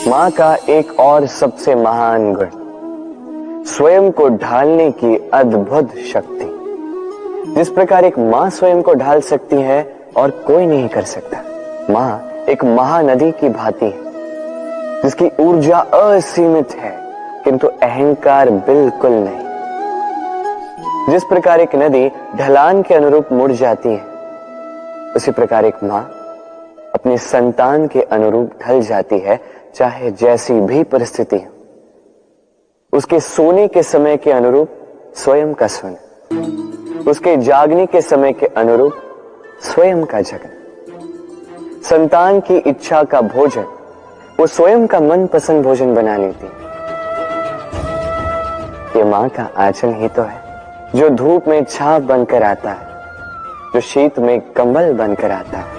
माँ का एक और सबसे महान गुण, स्वयं को ढालने की अद्भुत शक्ति। जिस प्रकार एक माँ स्वयं को ढाल सकती है और कोई नहीं कर सकता। माँ एक महानदी की भांति है जिसकी ऊर्जा असीमित है किंतु अहंकार बिल्कुल नहीं। जिस प्रकार एक नदी ढलान के अनुरूप मुड़ जाती है, उसी प्रकार एक माँ अपने संतान के अनुरूप ढल जाती है, चाहे जैसी भी परिस्थिति हो। उसके सोने के समय के अनुरूप स्वयं का सोना, उसके जागने के समय के अनुरूप स्वयं का जगना। संतान की इच्छा का भोजन वो स्वयं का मनपसंद भोजन बना लेती। ये माँ का आंचल ही तो है जो धूप में छाप बनकर आता है, जो शीत में कंबल बनकर आता है।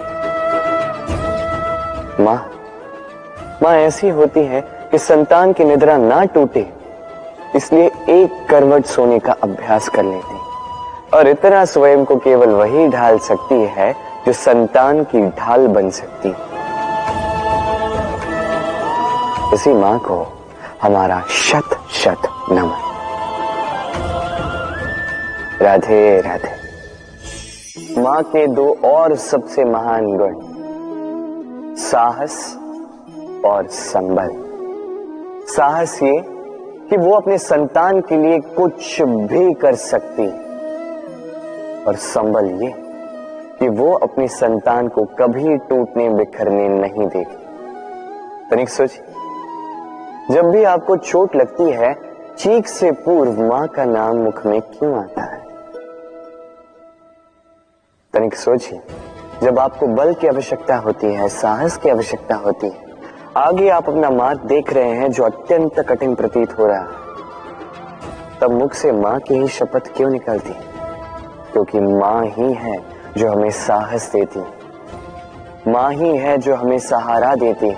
माँ ऐसी होती है कि संतान की निद्रा ना टूटे, इसलिए एक करवट सोने का अभ्यास कर लेती और इतना स्वयं को केवल वही ढाल सकती है जो संतान की ढाल बन सकती। इसी माँ को हमारा शत शत नमन। राधे राधे। माँ के दो और सबसे महान गुण, साहस और संबल। साहस ये कि वो अपने संतान के लिए कुछ भी कर सकती है, और संबल ये कि वो अपनी संतान को कभी टूटने बिखरने नहीं देगी। तनिक सोचिए, जब भी आपको चोट लगती है, चीख से पूर्व मां का नाम मुख में क्यों आता है? तनिक सोचिए, जब आपको बल की आवश्यकता होती है, साहस की आवश्यकता होती है, आगे आप अपना मार्ग देख रहे हैं जो अत्यंत कठिन प्रतीत हो रहा है, तब मुख से मां की ही शपथ क्यों निकलती? क्योंकि मां ही है जो हमें साहस देती, मां ही है जो हमें सहारा देती।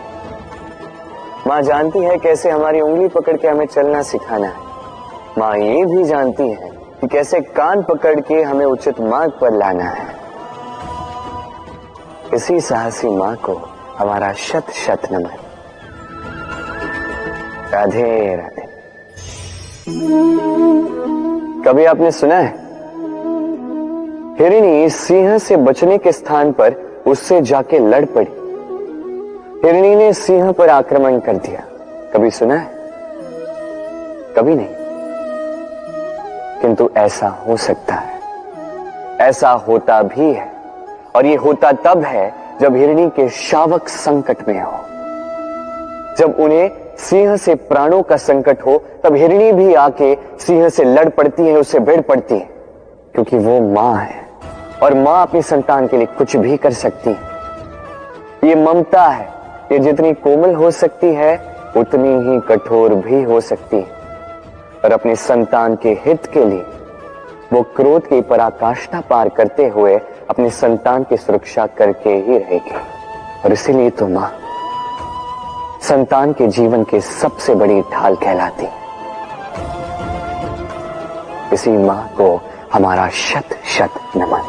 मां जानती है कैसे हमारी उंगली पकड़ के हमें चलना सिखाना है। मां ये भी जानती है कि कैसे कान पकड़ के हमें उचित मार्ग पर लाना है। इसी साहसी मां को हमारा शत शत नमन। राधे राधे। कभी आपने सुना है, हिरणी सिंह से बचने के स्थान पर उससे जाके लड़ पड़ी। हिरणी ने सिंह पर आक्रमण कर दिया। कभी सुना है? कभी नहीं। किंतु ऐसा हो सकता है, ऐसा होता भी है, और ये होता तब है जब हिरणी के शावक संकट में हो। जब उन्हें सिंह से प्राणों का संकट हो, तब हिरणी भी आके सिंह से लड़ पड़ती है, उससे भिड़ पड़ती है, क्योंकि वो मां है और मां अपनी संतान के लिए कुछ भी कर सकती है। ये ममता है, ये जितनी कोमल हो सकती है उतनी ही कठोर भी हो सकती है, और अपनी संतान के हित के लिए वो क्रोध की पराकाष्ठा पार करते हुए अपनी संतान की सुरक्षा करके ही रहेगी। और इसीलिए तो मां संतान के जीवन की सबसे बड़ी ढाल कहलाती। इसी मां को हमारा शत शत नमन।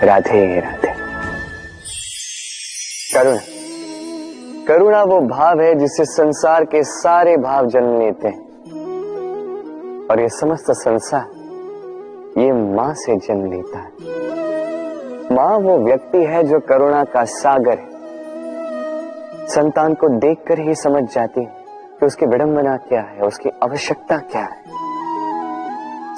राधे राधे। करुणा, करुणा वो भाव है जिससे संसार के सारे भाव जन्म लेते हैं, और ये समस्त संसार ये मां से जन्म लेता है। मां वो व्यक्ति है जो करुणा का सागर है। संतान को देखकर ही समझ जाती है कि उसकी विडंबना क्या है, उसकी आवश्यकता क्या है।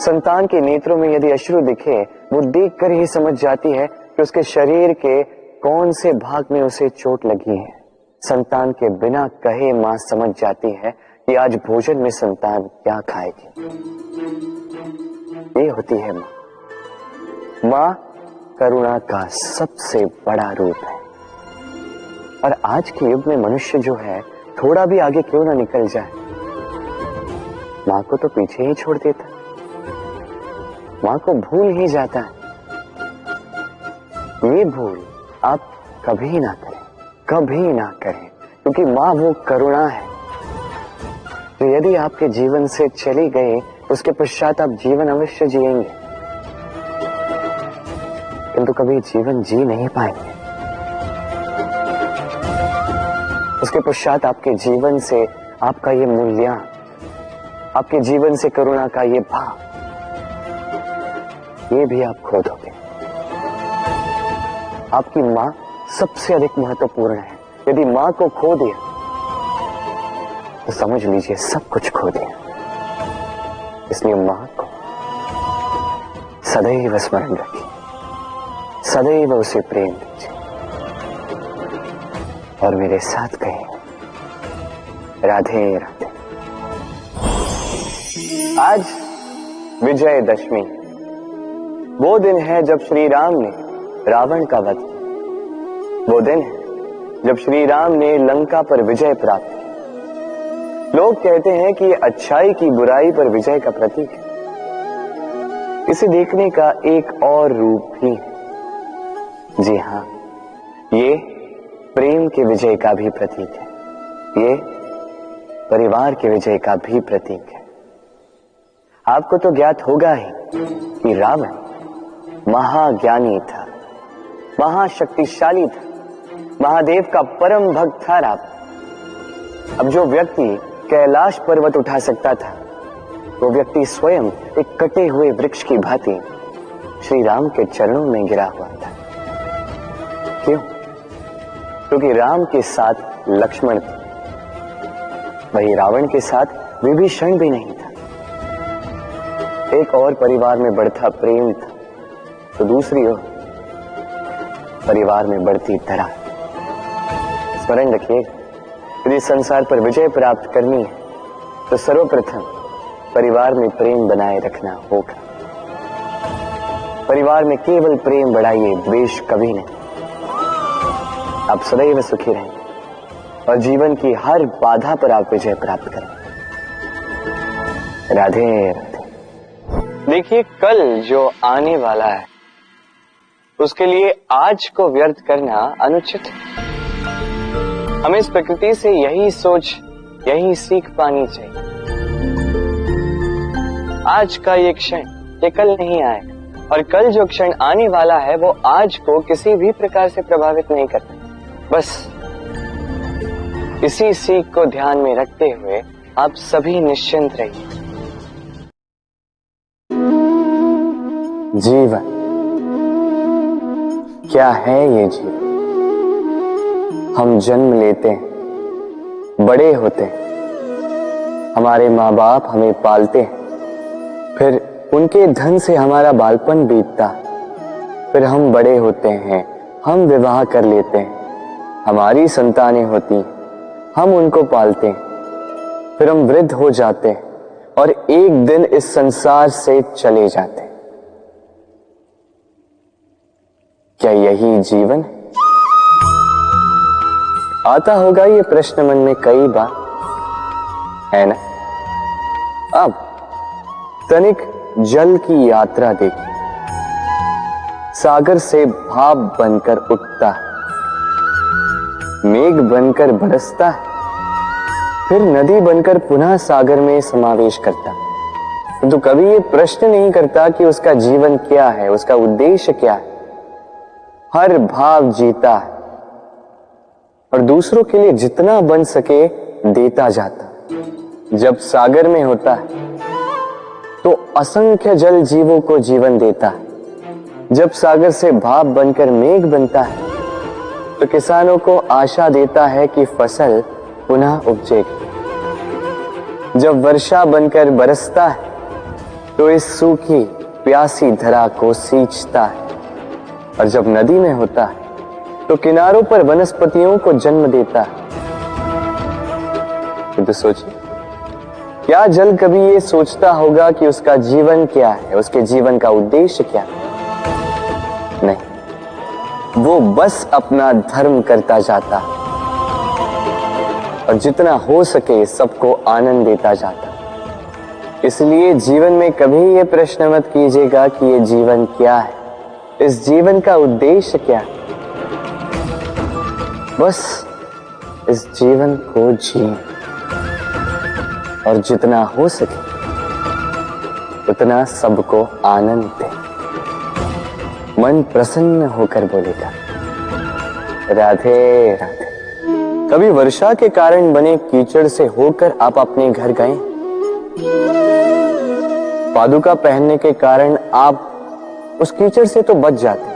संतान के नेत्रों में यदि अश्रु दिखे, वो देखकर ही समझ जाती है कि उसके शरीर के कौन से भाग में उसे चोट लगी है। संतान के बिना कहे मां समझ जाती है कि आज भोजन में संतान क्या खाएगी। ये होती है मां। मां करुणा का सबसे बड़ा रूप है। और आज के युग में मनुष्य जो है, थोड़ा भी आगे क्यों ना निकल जाए, मां को तो पीछे ही छोड़ देता, मां को भूल ही जाता है। ये भूल आप कभी ना करें, कभी ना करें, क्योंकि मां वो करुणा है जो यदि आपके जीवन से चली गई, उसके पश्चात आप जीवन अवश्य जिएंगे, किंतु कभी जीवन जी नहीं पाएंगे। उसके पश्चात आपके जीवन से आपका ये मूल्य, आपके जीवन से करुणा का ये भाव, ये भी आप खो दोगे। आपकी मां सबसे अधिक महत्वपूर्ण है। यदि मां को खो दिया तो समझ लीजिए सब कुछ खो दिया। इसलिए मां को सदैव स्मरण रखिए, सदैव उसे प्रेम दीजिए और मेरे साथ कहें राधे राधे। आज विजयदशमी, वो दिन है जब श्री राम ने रावण का वध किया। वो दिन है जब श्री राम ने लंका पर विजय प्राप्त की। लोग कहते हैं कि ये अच्छाई की बुराई पर विजय का प्रतीक है। इसे देखने का एक और रूप भी है। जी हां, ये प्रेम के विजय का भी प्रतीक है। ये परिवार के विजय का भी प्रतीक है। आपको तो ज्ञात होगा ही कि रावण महाज्ञानी था, महाशक्तिशाली था, महादेव का परम भक्त था रावण। अब जो व्यक्ति कैलाश पर्वत उठा सकता था, वो व्यक्ति स्वयं एक कटे हुए वृक्ष की भांति श्री राम के चरणों में गिरा हुआ था। क्यों? क्योंकि राम के साथ लक्ष्मण था, वही रावण के साथ विभीषण भी नहीं था। एक और परिवार में बढ़ता प्रेम था, तो दूसरी ओर परिवार में बढ़ती दरार। स्मरण रखिए, यदि संसार पर विजय प्राप्त करनी है तो सर्वप्रथम परिवार में प्रेम बनाए रखना होगा। परिवार में केवल प्रेम बढ़ाइए, द्वेष कभी नहीं। आप सदैव सुखी रहेंगे और जीवन की हर बाधा पर आप विजय प्राप्त करें। राधे राधे। देखिए, कल जो आने वाला है उसके लिए आज को व्यर्थ करना अनुचित है। हमें इस प्रकृति से यही सोच, यही सीख पानी चाहिए। आज का ये क्षण, ये कल नहीं आएगा, और कल जो क्षण आने वाला है वो आज को किसी भी प्रकार से प्रभावित नहीं करता। बस इसी सीख को ध्यान में रखते हुए आप सभी निश्चिंत रहिए। जीवन क्या है ये जीवन? हम जन्म लेते हैं, बड़े होते हैं, हमारे माँ बाप हमें पालते हैं, फिर उनके धन से हमारा बालपन बीतता, फिर हम बड़े होते हैं, हम विवाह कर लेते हैं, हमारी संतानें होती, हम उनको पालते हैं, फिर हम वृद्ध हो जाते हैं और एक दिन इस संसार से चले जाते हैं। क्या यही जीवन है? आता होगा ये प्रश्न मन में कई बार, है ना? अब तनिक जल की यात्रा देखिए। सागर से भाप बनकर उठता है, मेघ बनकर बरसता है, फिर नदी बनकर पुनः सागर में समावेश करता है। किंतु कभी ये प्रश्न नहीं करता कि उसका जीवन क्या है, उसका उद्देश्य क्या है। हर भाव जीता है और दूसरों के लिए जितना बन सके देता जाता। जब सागर में होता है तो असंख्य जल जीवों को जीवन देता है। जब सागर से भाप बनकर मेघ बनता है तो किसानों को आशा देता है कि फसल पुनः उपजेगी। जब वर्षा बनकर बरसता है तो इस सूखी प्यासी धरा को सींचता है, और जब नदी में होता है तो किनारों पर वनस्पतियों को जन्म देता है। तो सोचिए, क्या जल कभी ये सोचता होगा कि उसका जीवन क्या है, उसके जीवन का उद्देश्य क्या है? नहीं, वो बस अपना धर्म करता जाता और जितना हो सके सबको आनंद देता जाता। इसलिए जीवन में कभी ये प्रश्न मत कीजिएगा कि ये जीवन क्या है, इस जीवन का उद्देश्य क्या है। बस इस जीवन को जिए और जितना हो सके उतना सबको आनंद दे। मन प्रसन्न होकर बोलेगा राधे राधे। कभी वर्षा के कारण बने कीचड़ से होकर आप अपने घर गए? पादुका पहनने के कारण आप उस कीचड़ से तो बच जाते,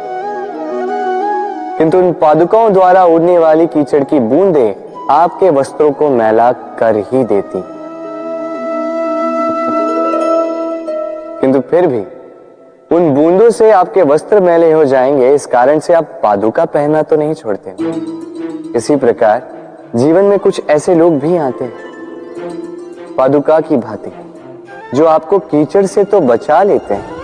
किंतु उन पादुकाओं द्वारा उड़ने वाली कीचड़ की बूंदें आपके वस्त्रों को मैला कर ही देती। किंतु फिर भी उन बूंदों से आपके वस्त्र मैले हो जाएंगे, इस कारण से आप पादुका पहनना तो नहीं छोड़ते। इसी प्रकार जीवन में कुछ ऐसे लोग भी आते हैं पादुका की भांति, जो आपको कीचड़ से तो बचा लेते हैं,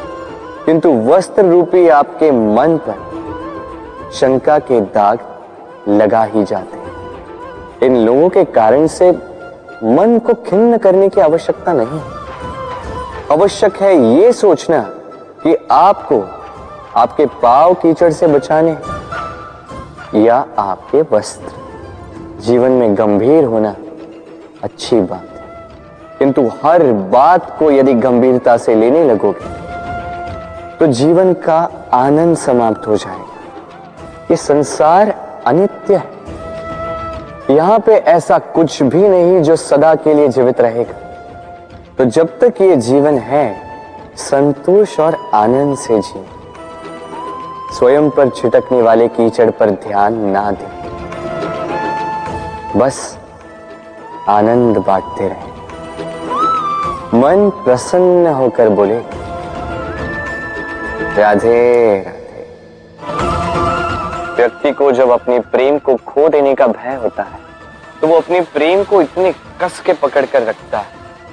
किंतु वस्त्र रूपी आपके मन पर शंका के दाग लगा ही जाते हैं। इन लोगों के कारण से मन को खिन्न करने की आवश्यकता नहीं है। आवश्यक है ये सोचना कि आपको आपके पांव कीचड़ से बचाने या आपके वस्त्र। जीवन में गंभीर होना अच्छी बात है, किंतु हर बात को यदि गंभीरता से लेने लगोगे तो जीवन का आनंद समाप्त हो जाएगा। ये संसार अनित्य है, यहां पे ऐसा कुछ भी नहीं जो सदा के लिए जीवित रहेगा। तो जब तक ये जीवन है, संतोष और आनंद से जिए। स्वयं पर छिटकने वाले कीचड़ पर ध्यान ना दें, बस आनंद बांटते रहें। मन प्रसन्न होकर बोले, राधे राधे। व्यक्ति को जब अपने प्रेम को खो देने का भय होता है, तो वो अपने प्रेम को इतने कस के पकड़ कर रखता है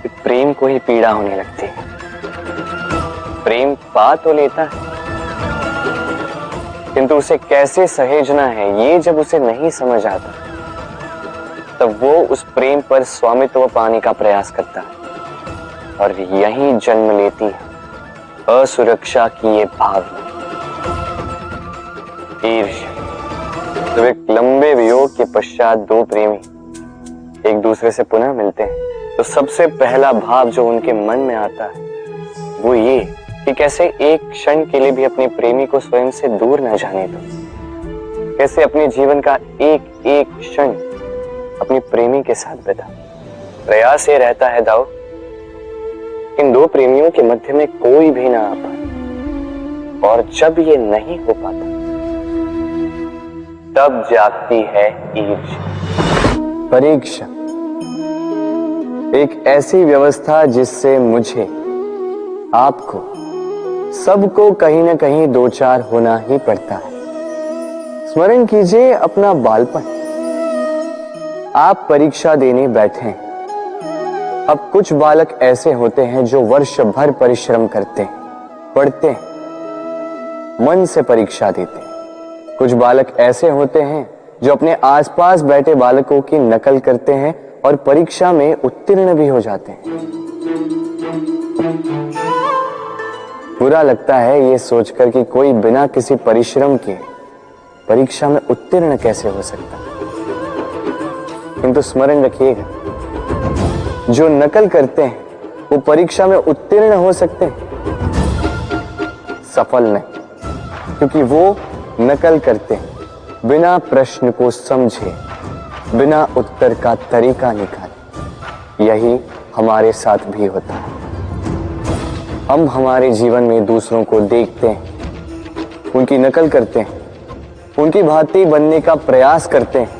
कि प्रेम को ही पीड़ा होने लगती है। प्रेम पा तो लेता है, किंतु उसे कैसे सहेजना है ये जब उसे नहीं समझ आता, तब वो उस प्रेम पर स्वामित्व पाने का प्रयास करता है और यहीं जन्म लेती है असुरक्षा की ये भावना, ईर्ष्या। जब एक लंबे वियोग के पश्चात दो प्रेमी एक दूसरे से पुनः मिलते हैं, तो सबसे पहला भाव जो उनके मन में आता है वो ये कि कैसे एक क्षण के लिए भी अपने प्रेमी को स्वयं से दूर न जाने दो, कैसे अपने जीवन का एक एक क्षण अपने प्रेमी के साथ बिता। प्रयास ये रहता है दाऊ, इन दो प्रेमियों के मध्य में कोई भी ना आ पाए, और जब ये नहीं हो पाता तब जागती है ईर्ष्या। परीक्षा एक ऐसी व्यवस्था जिससे मुझे, आपको, सबको कहीं ना कहीं दो चार होना ही पड़ता है। स्मरण कीजिए अपना बालपन। आप परीक्षा देने बैठे हैं। अब कुछ बालक ऐसे होते हैं जो वर्ष भर परिश्रम करते हैं, पढ़ते हैं, मन से परीक्षा देते हैं। कुछ बालक ऐसे होते हैं जो अपने आसपास बैठे बालकों की नकल करते हैं और परीक्षा में उत्तीर्ण भी हो जाते हैं। बुरा लगता है ये सोचकर कि कोई बिना किसी परिश्रम के परीक्षा में उत्तीर्ण कैसे हो सकता है। किंतु स्मरण रखिएगा, जो नकल करते हैं वो परीक्षा में उत्तीर्ण हो सकते हैं, सफल नहीं, क्योंकि वो नकल करते हैं बिना प्रश्न को समझे, बिना उत्तर का तरीका निकाले। यही हमारे साथ भी होता है। हम हमारे जीवन में दूसरों को देखते हैं, उनकी नकल करते हैं, उनकी भांति बनने का प्रयास करते हैं,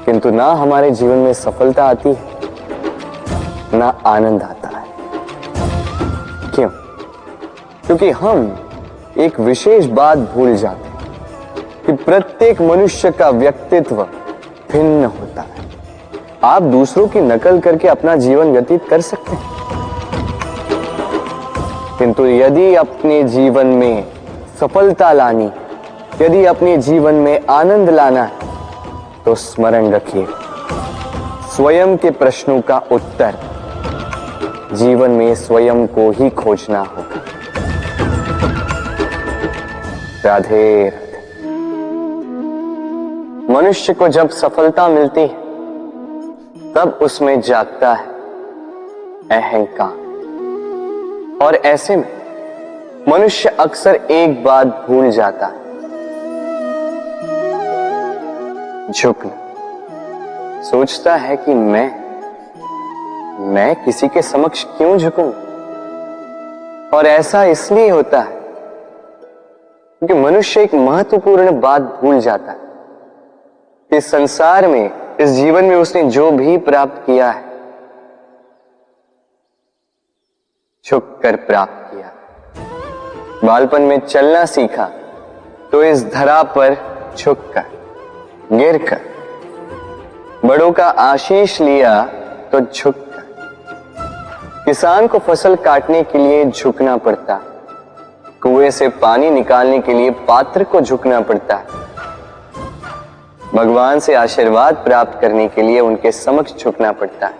किंतु ना हमारे जीवन में सफलता आती है, ना आनंद आता है। क्यों? क्योंकि हम एक विशेष बात भूल जाते हैं कि प्रत्येक मनुष्य का व्यक्तित्व भिन्न होता है। आप दूसरों की नकल करके अपना जीवन व्यतीत कर सकते हैं, किंतु यदि अपने जीवन में सफलता लानी, यदि अपने जीवन में आनंद लाना है, तो स्मरण रखिए, स्वयं के प्रश्नों का उत्तर जीवन में स्वयं को ही खोजना होगा। राधे राधे। मनुष्य को जब सफलता मिलती है तब उसमें जागता है अहंकार, और ऐसे में मनुष्य अक्सर एक बात भूल जाता है, झुकना, सोचता है कि मैं किसी के समक्ष क्यों झुकूं? और ऐसा इसलिए होता है क्योंकि मनुष्य एक महत्वपूर्ण बात भूल जाता है। इस संसार में, इस जीवन में उसने जो भी प्राप्त किया है, झुककर प्राप्त किया। बालपन में चलना सीखा तो इस धरा पर झुककर, गिरकर। बड़ों का आशीष लिया तो झुककर। किसान को फसल काटने के लिए झुकना पड़ता, कुएं से पानी निकालने के लिए पात्र को झुकना पड़ता है। भगवान से आशीर्वाद प्राप्त करने के लिए उनके समक्ष झुकना पड़ता है।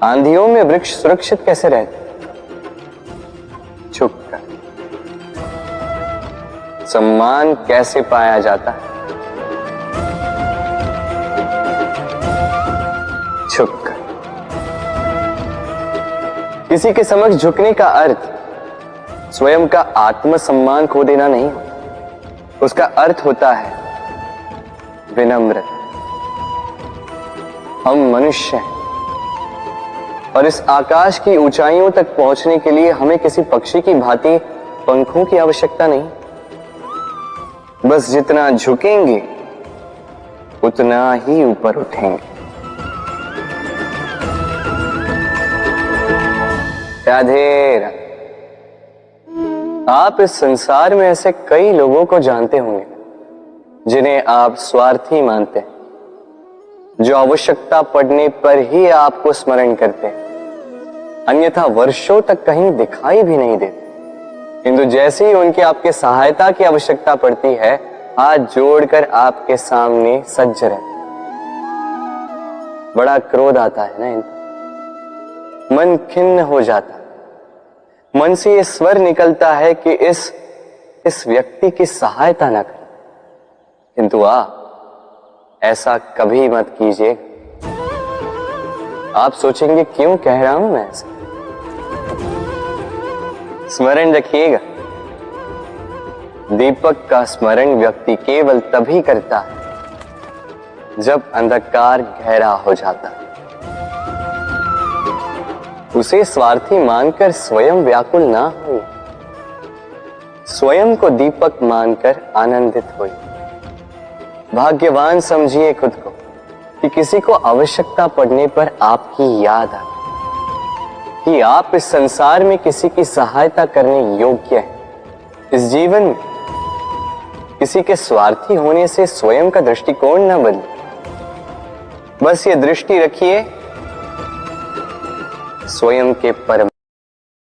आंधियों में वृक्ष सुरक्षित कैसे रहते? झुककर। सम्मान कैसे पाया जाता है? झुककर। किसी के समक्ष झुकने का अर्थ स्वयं का आत्मसम्मान खो देना नहीं होता। उसका अर्थ होता है विनम्र। हम मनुष्य हैं और इस आकाश की ऊंचाइयों तक पहुंचने के लिए हमें किसी पक्षी की भांति पंखों की आवश्यकता नहीं। बस जितना झुकेंगे उतना ही ऊपर उठेंगे। राधे राधे। आप इस संसार में ऐसे कई लोगों को जानते होंगे जिन्हें आप स्वार्थी मानते हैं, जो आवश्यकता पड़ने पर ही आपको स्मरण करते हैं, अन्यथा वर्षों तक कहीं दिखाई भी नहीं देते। किंतु जैसे ही उनकी आपके सहायता की आवश्यकता पड़ती है, हाथ जोड़कर आपके सामने सज्ज रहते। बड़ा क्रोध आता है ना इनको, मन खिन्न हो जाता है। मन से ये स्वर निकलता है कि इस व्यक्ति की सहायता न करें। किंतु ऐसा कभी मत कीजिए। आप सोचेंगे क्यों कह रहा हूं मैं ऐसा? स्मरण रखिएगा, दीपक का स्मरण व्यक्ति केवल तभी करता है जब अंधकार गहरा हो जाता है। उसे स्वार्थी मानकर स्वयं व्याकुल ना हो, स्वयं को दीपक मानकर आनंदित होइए। भाग्यवान समझिए खुद को कि किसी को आवश्यकता पड़ने पर आपकी याद आए, कि आप इस संसार में किसी की सहायता करने योग्य हैं। इस जीवन में किसी के स्वार्थी होने से स्वयं का दृष्टिकोण न बदले। बस ये दृष्टि रखिए, स्वयं के परम